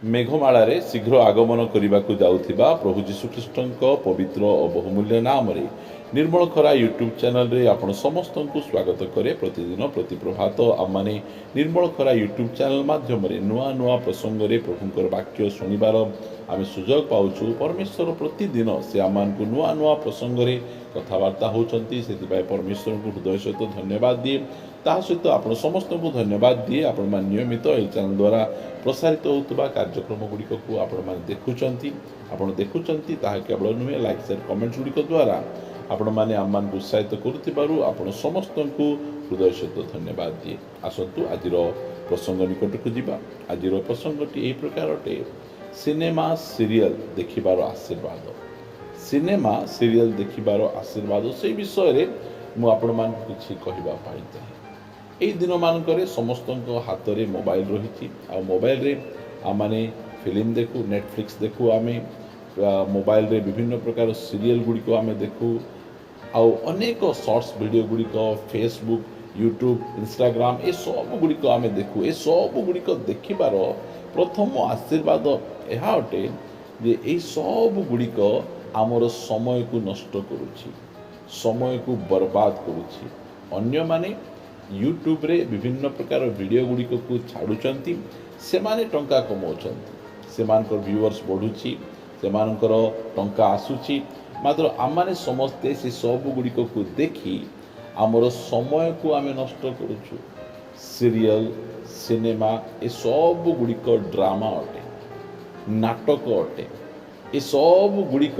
मेघमाଳରେ शीघ्र आगमन करने जाऊथिबा प्रभु जीशुख्रीष्टଙ୍କ पवित्र और बहुमूल्य नाम रे निर्मल खरा यूट्यूब चैनल रे आपण समस्त को स्वागत करे। प्रतिदिन प्रति प्रभात आम निर्मल खरा यूट्यूब चैनल माध्यम नुआ नुआ प्रसंग रे प्रभुंकर वाक्य शुणिबार आम सुजोग पाउछु। परमेश्वर प्रतिदिन से आम को नुआ नुआ प्रसंग रे कथबार्ता होती से परमेश्वर को हृदय सहित धन्यवाद दिए। ता सहित आप समस्त को धन्यवाद दिए। आपण मान नियमित यह चैनल द्वारा प्रसारित होता कार्यक्रम गुड़िक को आपण देखुंती ताहा केवल नुहे लाइक शेयर कमेंट्स गुड़िक द्वारा आपण मैंने आम उत्साहित करुथिबारु आपण समस्त को हृदय सहित धन्यवाद दिए। आसतु आज प्रसंग निकट को जीवा। आज प्रसंगटी यही प्रकार अटे, सिनेमा सीरियल देखिबार आशीर्वाद। सिनेमा सीरियल देखिबार आशीर्वाद से विषय रे मु आपण मान किछि कहिबा पाई चाहे। एई दिन मानकरे समस्त हाथ में मोबाइल रही आ मोबाइल रे आमाने फिल्म देखू, नेटफ्लिक्स देखू, आमे मोबाइल रे विभिन्न प्रकार सीरियल गुड़िक आमे देखू आउ अनेक शॉर्ट्स वीडियो गुड़िक फेसबुक, यूट्यूब, इंस्टाग्राम ए सब गुड़िक आमे देखू। ए सब गुड़िक देखिबार प्रथम आशीर्वाद यह अटे जे ए सब गुड़िक आमर समय को नष्ट करुछि, समय को बर्बाद करुछि। अन्य माने यूट्यूब रे विभिन्न प्रकार वीडियो गुड़िक को छाड़ुचंती, से माने टंका कमाउचंती, सेमानकर व्यूअर्स बढ़ुछि, सेमानकर टंका आसुछि। मात्र आमाने समस्ते से सब गुड़िक को देखी आमर समय को आमे नष्ट करुछु। सीरियल, सिनेमा ए सब गुड़िक ड्रामा अटे, नाटक अटे। ए सब गुड़िक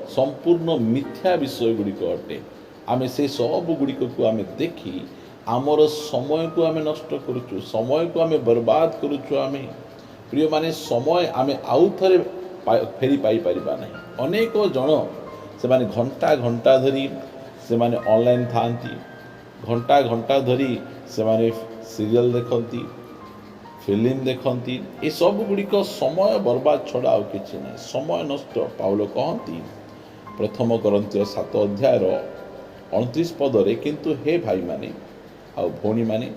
संपूर्ण मिथ्या विषय गुड़िक अटे। आमे से सब गुड़िक को आमे देखी आमर समय को आमे नष्ट करुछु, समय को आमे बर्बाद करुछु। आमे प्रिय माने समय आमे आउ थरे फेरी पाई परिबा नहीं। अनेक जन से माने घंटा घंटा धरी से माने ऑनलाइन थांती, घंटा घंटा धरी से माने सीरियल देखती, फिल्म देखती। ये सब गुड़िक समय बर्बाद छड़ा आउ किछि नहीं, समय नष्ट। पाउल कहती प्रथम कोरिन्थियो 7 अध्यायर 29 पदरे, किंतु हे भाई माने आ भौणी माने,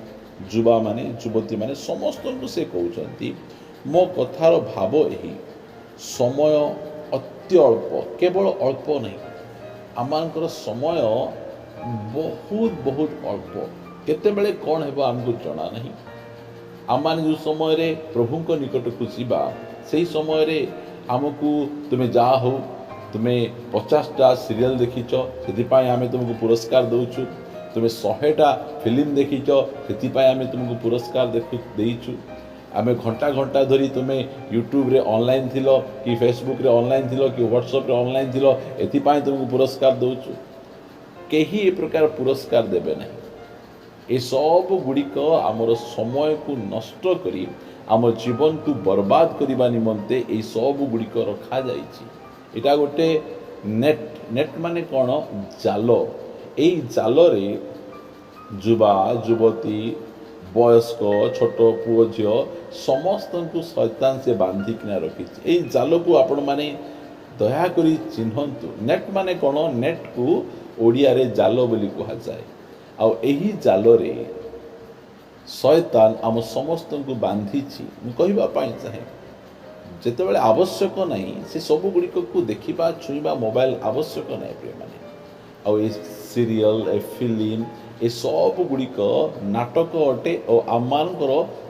युवा माने, युवती माने समस्त को से कहते मो कथार भाव यही, समय अति अल्प, केवल अल्प नहीं, आमर समय बहुत बहुत अल्प। केतेबेले कौन हेबो आमको जना नहीं। आम जो समय रे प्रभु को निकट को जीवा से समय रे आमको तुमे जा हो तुम्हें 50टा सीरियल देखीच से आम तुमको पुरस्कार दौचु, तुम्हें 100टा फिल्म देखीच से आम तुमको पुरस्कार देइछु। आमे घंटा घंटा धरी तुम्हें यूट्यूब रे ऑनलाइन थिलो कि फेसबुक रे ऑनलाइन थिलो कि व्हाट्सएप रे ऑनलाइन थिलो, एथिपाई तुमको पुरस्कार दौचु। केही ए प्रकार पुरस्कार देबे नहीं। ए सब गुड़िक आमर समय को नष्ट करी आम जीवन को बर्बाद करने निमंते ए सब गुड़िक रखा जाइछि। एटा गोटे नेट माने कौन, जाल। एई जाल रे युवा युवती, वयस्क, छोट पुओ झील समस्त को शैतान से बांधिकिना रखी। यही जाल को आपण माने दयाकोरी चिन्हतु। नेट माने कौन, नेट को ओडिया रे जाल बोली कहा जाए। आउ एही जाल रे शैतान आम समस्त को बांधिछि। मु कहिबा पाई चाहे जेतेबेले आवश्यक नहीं से सब गुड़िक को देखिबा छुईबा मोबाइल आवश्यक नहीं प्रिय माने। आउ ए सीरियल, ए फिल्म ए सब गुड़िक नाटक अटे और आमर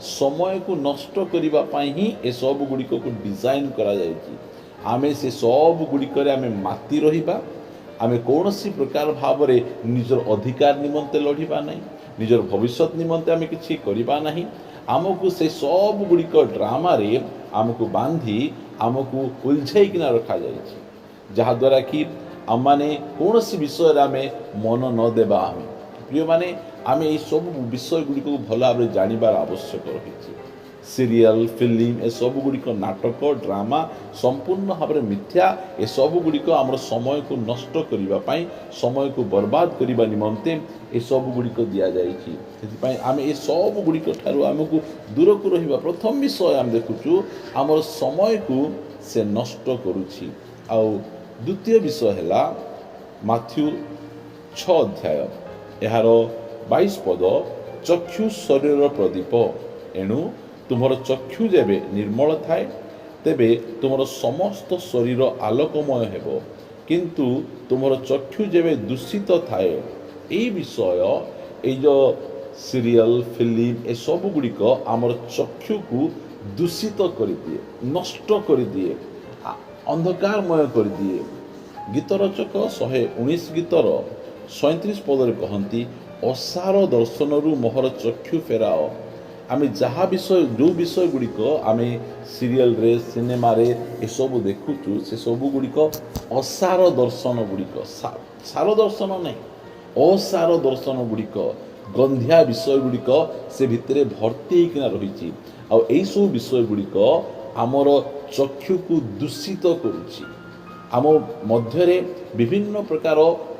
समय को नष्ट करने ही ए सब गुड़िक को डिजाइन करा जायछि। आमे से सब गुड़िक आमे माती रहिबा, आमे कौनसी प्रकार भाव रे निजर अधिकार निमंते लड़िबा नहीं, निजर भविष्य निमंते आमे किछि करिबा नहीं। आमको से सब गुड़िक ड्रामा रे आमको बांधी आमको उलझाइकिना रखा जायछि, जहा द्वारा कि आम माने कौनसी विषय आमे मन न देबा। आमे प्रिय माने आमे ये सब विषय गुड़िक भल भाव जानिबार आवश्यक रही। सीरियल, फिल्म ए सब गुड़िक नाटक, ड्रामा संपूर्ण भाव मिथ्या। ए सब गुड़िक आमर समय को नष्ट करने, समय को बर्बाद करने निमंते ए सब गुड़िक दि जाइछि। सेथिपाई आमे ए सब गुड़िक ठारू आमको दूर को रहिबा। प्रथम विषय आम देखुछु आमर समय को से नष्ट करुछि। आउ द्वितीय विषय हैला माथ्यू 6 अध्याय यार 22 पद, चक्षु शरीर प्रदीप, एणु तुमर चक्षु जेबे निर्मल थाए ତେବେ ତୁମର ସମସ୍ତ ଶରୀର ଆଲୋକମୟ ହେବ। କିନ୍ତୁ ତୁମର ଚକ୍ଷୁ ଯେବେ ଦୂଷିତ ଥାଏ, ଏଇ ବିଷୟ ଏଇ ଯେଉଁ ସିରିଏଲ ଫିଲ୍ମ ଏସବୁ ଗୁଡ଼ିକ ଆମର ଚକ୍ଷୁକୁ ଦୂଷିତ କରିଦିଏ, ନଷ୍ଟ କରିଦିଏ, ଅନ୍ଧକାରମୟ କରିଦିଏ। ଗୀତ ରଚକ 119 ଗୀତର 37 ପଦରେ କହନ୍ତି, ଅସାର ଦର୍ଶନରୁ ମୋହର ଚକ୍ଷୁ ଫେରାଅ। ଆମେ ଯାହା ବିଷୟ ଯେଉଁ ବିଷୟ ଗୁଡ଼ିକ ଆମେ ସିରିଏଲରେ ସିନେମାରେ ଏସବୁ ଦେଖୁଛୁ, ସେସବୁ ଗୁଡ଼ିକ ଅସାର ଦର୍ଶନ ଗୁଡ଼ିକ, ସାର ଦର୍ଶନ ନାହିଁ, ଅସାର ଦର୍ଶନ ଗୁଡ଼ିକ, ଗନ୍ଧିଆ ବିଷୟ ଗୁଡ଼ିକ ସେ ଭିତରେ ଭର୍ତ୍ତି ହେଇକିନା ରହିଛି। ଆଉ ଏଇସବୁ ବିଷୟ ଗୁଡ଼ିକ ଆମର ଚକ୍ଷୁକୁ ଦୂଷିତ କରୁଛି, ଆମ ମଧ୍ୟରେ ବିଭିନ୍ନ ପ୍ରକାର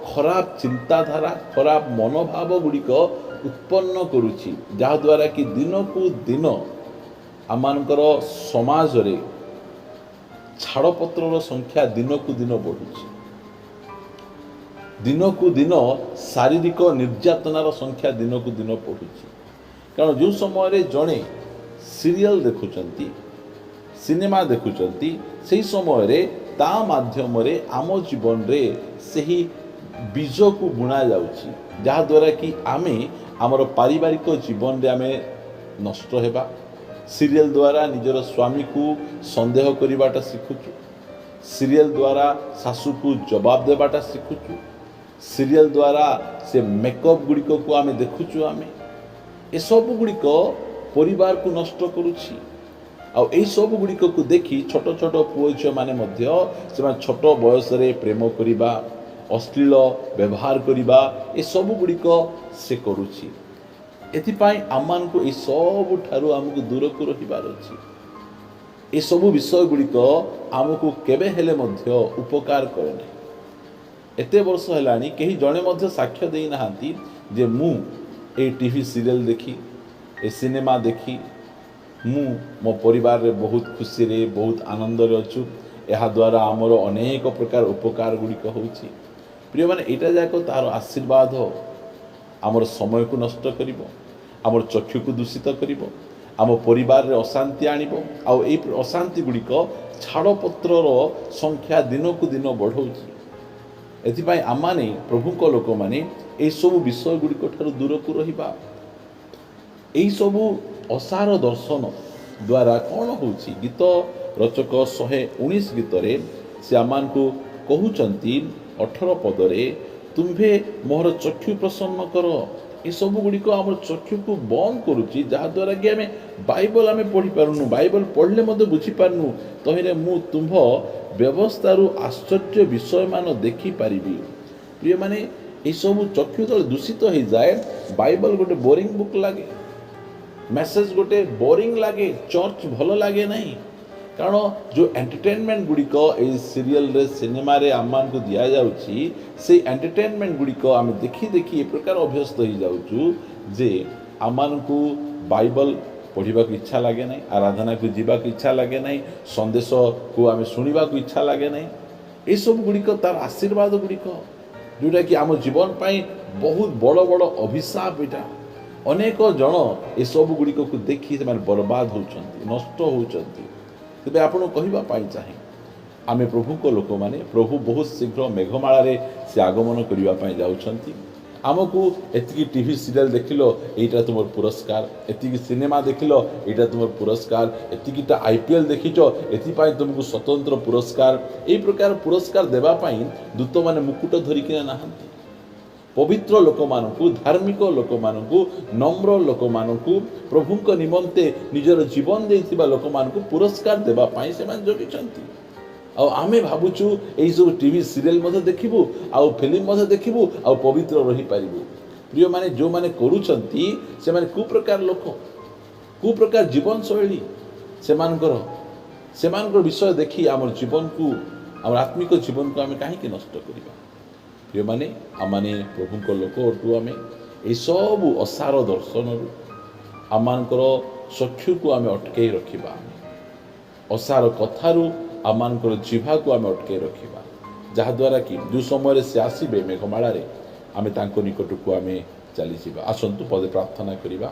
ଖରାପ ଚିନ୍ତାଧାରା, ଖରାପ ମନୋଭାବ ଗୁଡ଼ିକ ଉତ୍ପନ୍ନ କରୁଛି, ଯାହାଦ୍ୱାରା କି ଦିନକୁ ଦିନ ଆମମାନଙ୍କର ସମାଜରେ ଛାଡ଼ପତ୍ରର ସଂଖ୍ୟା ଦିନକୁ ଦିନ ବଢ଼ୁଛି। ଦିନକୁ ଦିନ ଶାରୀରିକ ନିର୍ଯାତନାର ସଂଖ୍ୟା ଦିନକୁ ଦିନ ବଢ଼ୁଛି। କାରଣ ଯେଉଁ ସମୟରେ ଜଣେ ସିରିଏଲ ଦେଖୁଛନ୍ତି, ସିନେମା ଦେଖୁଛନ୍ତି, ସେହି ସମୟରେ ତା ମାଧ୍ୟମରେ ଆମ ଜୀବନରେ ସେହି ବୀଜକୁ ବୁଣା ଯାଉଛି, ଯାହାଦ୍ୱାରା କି ଆମେ ଆମର ପାରିବାରିକ ଜୀବନରେ ଆମେ ନଷ୍ଟ ହେବା। ସିରିଏଲ ଦ୍ୱାରା ନିଜର ସ୍ୱାମୀକୁ ସନ୍ଦେହ କରିବାଟା ଶିଖୁଛୁ, ସିରିଏଲ ଦ୍ୱାରା ଶାଶୁକୁ ଜବାବ ଦେବାଟା ଶିଖୁଛୁ, ସିରିଏଲ ଦ୍ୱାରା ସେ ମେକଅପ୍ ଗୁଡ଼ିକକୁ ଆମେ ଦେଖୁଛୁ। ଆମେ ଏସବୁ ଗୁଡ଼ିକ ପରିବାରକୁ ନଷ୍ଟ କରୁଛି। ଆଉ ଏଇସବୁ ଗୁଡ଼ିକକୁ ଦେଖି ଛୋଟ ଛୋଟ ପୁଅ ଝିଅମାନେ ମଧ୍ୟ ସେମାନେ ଛୋଟ ବୟସରେ ପ୍ରେମ କରିବା, ଅଶ୍ଳୀଳ ବ୍ୟବହାର କରିବା, ଏସବୁ ଗୁଡ଼ିକ ସେ କରୁଛି। ଏଥିପାଇଁ ଆମମାନଙ୍କୁ ଏସବୁଠାରୁ ଆମକୁ ଦୂରକୁ ରହିବାର ଅଛି। ଏସବୁ ବିଷୟ ଗୁଡ଼ିକ ଆମକୁ କେବେ ହେଲେ ମଧ୍ୟ ଉପକାର କରେ ନାହିଁ। ଏତେ ବର୍ଷ ହେଲାଣି କେହି ଜଣେ ମଧ୍ୟ ସାକ୍ଷ୍ୟ ଦେଇନାହାନ୍ତି ଯେ ମୁଁ এই ଟିଭି ସିରିଏଲ ଦେଖି, ଏ ସିନେମା ଦେଖି ମୁଁ ମୋ ପରିବାରରେ ବହୁତ ଖୁସିରେ, ବହୁତ ଆନନ୍ଦରେ ଅଛୁ, ଏହାଦ୍ୱାରା ଆମର ଅନେକ ପ୍ରକାର ଉପକାର ଗୁଡ଼ିକ ହେଉଛି। ପ୍ରିୟମାନେ, ଏଇଟା ଯାକ ତାହାର ଆଶୀର୍ବାଦ ଆମର ସମୟକୁ ନଷ୍ଟ କରିବ, ଆମର ଚକ୍ଷୁକୁ ଦୂଷିତ କରିବ, ଆମ ପରିବାରରେ ଅଶାନ୍ତି ଆଣିବ। ଆଉ ଏଇ ଅଶାନ୍ତି ଗୁଡ଼ିକ ଛାଡ଼ପତ୍ରର ସଂଖ୍ୟା ଦିନକୁ ଦିନ ବଢ଼ଉଛି। ଏଥିପାଇଁ ଆମମାନେ ପ୍ରଭୁଙ୍କ ଲୋକମାନେ ଏଇସବୁ ବିଷୟ ଗୁଡ଼ିକ ଠାରୁ ଦୂରକୁ ରହିବା। ଏଇସବୁ ଅସାର ଦର୍ଶନ ଦ୍ୱାରା କ'ଣ ହେଉଛି? ଗୀତ ରଚକ 119 ଗୀତରେ ସେ ଆମମାନଙ୍କୁ କହୁଛନ୍ତି 18 ପଦରେ, ତୁମ୍ଭେ ମୋହର ଚକ୍ଷୁ ପ୍ରସନ୍ନ କର। ଏସବୁ ଗୁଡ଼ିକ ଆମର ଚକ୍ଷୁକୁ ବନ୍ଦ କରୁଛି, ଯାହାଦ୍ୱାରା କି ଆମେ ବାଇବଲ ଆମେ ପଢ଼ିପାରୁନୁ, ବାଇବଲ ପଢ଼ିଲେ ମଧ୍ୟ ବୁଝିପାରୁନୁ। ତହିଁରେ ମୁଁ ତୁମ୍ଭ ବ୍ୟବସ୍ଥାରୁ ଆଶ୍ଚର୍ଯ୍ୟ ବିଷୟମାନ ଦେଖିପାରିବି। ପ୍ରିୟମାନେ, ଏସବୁ ଚକ୍ଷୁ ଯେତେବେଳେ ଦୂଷିତ ହେଇଯାଏ, ବାଇବଲ ଗୋଟେ ବୋରିଂ ବୁକ୍ ଲାଗେ, ମେସେଜ ଗୋଟେ ବୋରିଂ ଲାଗେ, ଚର୍ଚ୍ଚ ଭଲ ଲାଗେ ନାହିଁ। କାରଣ ଯେଉଁ ଏଣ୍ଟରଟେନମେଣ୍ଟ ଗୁଡ଼ିକ ଏଇ ସିରିଏଲରେ ସିନେମାରେ ଆମମାନଙ୍କୁ ଦିଆଯାଉଛି, ସେଇ ଏଣ୍ଟରଟେନମେଣ୍ଟ ଗୁଡ଼ିକ ଆମେ ଦେଖି ଦେଖି ଏ ପ୍ରକାର ଅଭ୍ୟସ୍ତ ହେଇଯାଉଛୁ ଯେ ଆମମାନଙ୍କୁ ବାଇବଲ ପଢ଼ିବାକୁ ଇଚ୍ଛା ଲାଗେ ନାହିଁ, ଆରାଧନାକୁ ଯିବାକୁ ଇଚ୍ଛା ଲାଗେ ନାହିଁ, ସନ୍ଦେଶକୁ ଆମେ ଶୁଣିବାକୁ ଇଚ୍ଛା ଲାଗେ ନାହିଁ। ଏସବୁ ଗୁଡ଼ିକ ତାର ଆଶୀର୍ବାଦ ଗୁଡ଼ିକ, ଯେଉଁଟାକି ଆମ ଜୀବନ ପାଇଁ ବହୁତ ବଡ଼ ବଡ଼ ଅଭିଶାପ। ଏଇଟା ଅନେକ ଜଣ ଏସବୁ ଗୁଡ଼ିକକୁ ଦେଖି ସେମାନେ ବର୍ବାଦ ହେଉଛନ୍ତି, ନଷ୍ଟ ହେଉଛନ୍ତି। ତେବେ ଆପଣଙ୍କୁ କହିବା ପାଇଁ ଚାହେଁ, ଆମେ ପ୍ରଭୁଙ୍କ ଲୋକମାନେ, ପ୍ରଭୁ ବହୁତ ଶୀଘ୍ର ମେଘମାଳାରେ ସେ ଆଗମନ କରିବା ପାଇଁ ଯାଉଛନ୍ତି। ଆମକୁ ଏତିକି ଟିଭି ସିରିଏଲ ଦେଖିଲ, ଏଇଟା ତୁମର ପୁରସ୍କାର, ଏତିକି ସିନେମା ଦେଖିଲ, ଏଇଟା ତୁମର ପୁରସ୍କାର, ଏତିକିଟା IPL ଦେଖିଛ, ଏଥିପାଇଁ ତୁମକୁ ସ୍ୱତନ୍ତ୍ର ପୁରସ୍କାର। ଏଇ ପ୍ରକାର ପୁରସ୍କାର ଦେବା ପାଇଁ ଦୂତମାନେ ମୁକୁଟ ଧରିକିନା ନାହାନ୍ତି। ପବିତ୍ର ଲୋକମାନଙ୍କୁ, ଧାର୍ମିକ ଲୋକମାନଙ୍କୁ, ନମ୍ର ଲୋକମାନଙ୍କୁ, ପ୍ରଭୁଙ୍କ ନିମନ୍ତେ ନିଜର ଜୀବନ ଦେଇଥିବା ଲୋକମାନଙ୍କୁ ପୁରସ୍କାର ଦେବା ପାଇଁ ସେମାନେ ଜଗିଛନ୍ତି। ଆଉ ଆମେ ଭାବୁଛୁ ଏଇସବୁ ଟିଭି ସିରିଏଲ ମଧ୍ୟ ଦେଖିବୁ, ଆଉ ଫିଲ୍ମ ମଧ୍ୟ ଦେଖିବୁ, ଆଉ ପବିତ୍ର ରହିପାରିବୁ। ପ୍ରିୟମାନେ, ଯେଉଁମାନେ କରୁଛନ୍ତି ସେମାନେ କୁପ୍ରକାର ଲୋକ, କୁପ୍ରକାର ଜୀବନଶୈଳୀ ସେମାନଙ୍କର ବିଷୟ ଦେଖି ଆମର ଜୀବନକୁ, ଆମର ଆତ୍ମିକ ଜୀବନକୁ ଆମେ କାହିଁକି ନଷ୍ଟ କରିବା? ପ୍ରିୟମାନେ, ଆମମାନେ ପ୍ରଭୁଙ୍କ ଲୋକ ଅଟୁ। ଆମେ ଏସବୁ ଅସାର ଦର୍ଶନରୁ ଆମମାନଙ୍କର ଚକ୍ଷୁକୁ ଆମେ ଅଟକେଇ ରଖିବା, ଅସାର କଥାରୁ ଆମମାନଙ୍କର ଜିହ୍ବାକୁ ଆମେ ଅଟକେଇ ରଖିବା, ଯାହାଦ୍ୱାରା କି ଯେଉଁ ସମୟରେ ସେ ଆସିବେ ମେଘମାଳାରେ, ଆମେ ତାଙ୍କ ନିକଟକୁ ଆମେ ଚାଲିଯିବା। ଆସନ୍ତୁ ପଦେ ପ୍ରାର୍ଥନା କରିବା।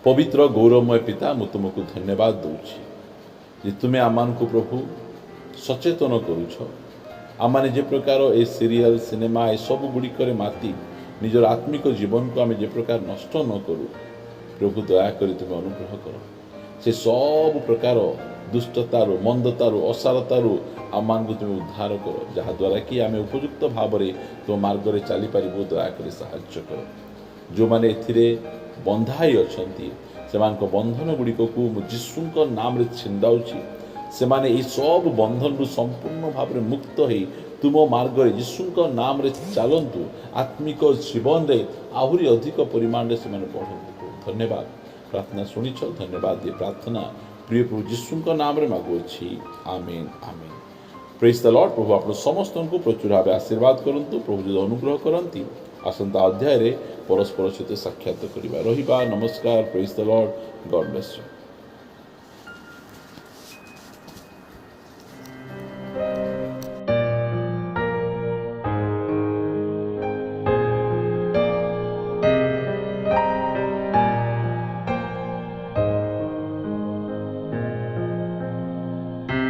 ପବିତ୍ର ଗୌରବମୟ ପିତା, ମୁଁ ତୁମକୁ ଧନ୍ୟବାଦ ଦେଉଛି ଯେ ତୁମେ ଆମମାନଙ୍କୁ ପ୍ରଭୁ ସଚେତନ କରୁଛ। ଆମମାନେ ଯେ ପ୍ରକାର ଏ ସିରିଏଲ ସିନେମା ଏସବୁ ଗୁଡ଼ିକରେ ମାତି ନିଜର ଆତ୍ମିକ ଜୀବନକୁ ଆମେ ଯେ ପ୍ରକାର ନଷ୍ଟ ନ କରୁ, ପ୍ରଭୁ ଦୟାକରି ତୁମେ ଅନୁଗ୍ରହ କର। ସେ ସବୁ ପ୍ରକାର ଦୁଷ୍ଟତାରୁ, ମନ୍ଦତାରୁ, ଅସାରତାରୁ ଆମମାନଙ୍କୁ ତୁମେ ଉଦ୍ଧାର କର, ଯାହାଦ୍ୱାରା କି ଆମେ ଉପଯୁକ୍ତ ଭାବରେ ତୁମ ମାର୍ଗରେ ଚାଲିପାରିବୁ। ଦୟାକରି ସାହାଯ୍ୟ କର। ଯେଉଁମାନେ ଏଥିରେ ବନ୍ଧା ହୋଇ ଅଛନ୍ତି, ସେମାନଙ୍କ ବନ୍ଧନ ଗୁଡ଼ିକକୁ ମୁଁ ଯୀଶୁଙ୍କ ନାମରେ ଛିଣ୍ଡାଉଛି। ସେମାନେ ଏହି ସବୁ ବନ୍ଧନରୁ ସମ୍ପୂର୍ଣ୍ଣ ଭାବରେ ମୁକ୍ତ ହୋଇ ତୁମ ମାର୍ଗରେ ଯୀଶୁଙ୍କ ନାମରେ ଚାଲନ୍ତୁ। ଆତ୍ମିକ ଜୀବନରେ ଆହୁରି ଅଧିକ ପରିମାଣରେ ସେମାନେ ବଢ଼ନ୍ତୁ। ଧନ୍ୟବାଦ। ପ୍ରାର୍ଥନା ଶୁଣିଛ, ଧନ୍ୟବାଦ। ଏ ପ୍ରାର୍ଥନା ପ୍ରିୟ ପ୍ରଭୁ ଯୀଶୁଙ୍କ ନାମରେ ମାଗୁଅଛି। ଆମେନ୍, ଆମେନ୍। ପ୍ରେଜ୍ ଦ ଲର୍ଡ। ପ୍ରଭୁ ଆପଣ ସମସ୍ତଙ୍କୁ ପ୍ରଚୁର ଭାବେ ଆଶୀର୍ବାଦ କରନ୍ତୁ। ପ୍ରଭୁ ଯଦି ଅନୁଗ୍ରହ କରନ୍ତି, ଆସନ୍ତା ଅଧ୍ୟାୟରେ ପରସ୍ପର ସହିତ ସାକ୍ଷାତ କରିବା ରହିବା। ନମସ୍କାର। Praise the lord. God bless you.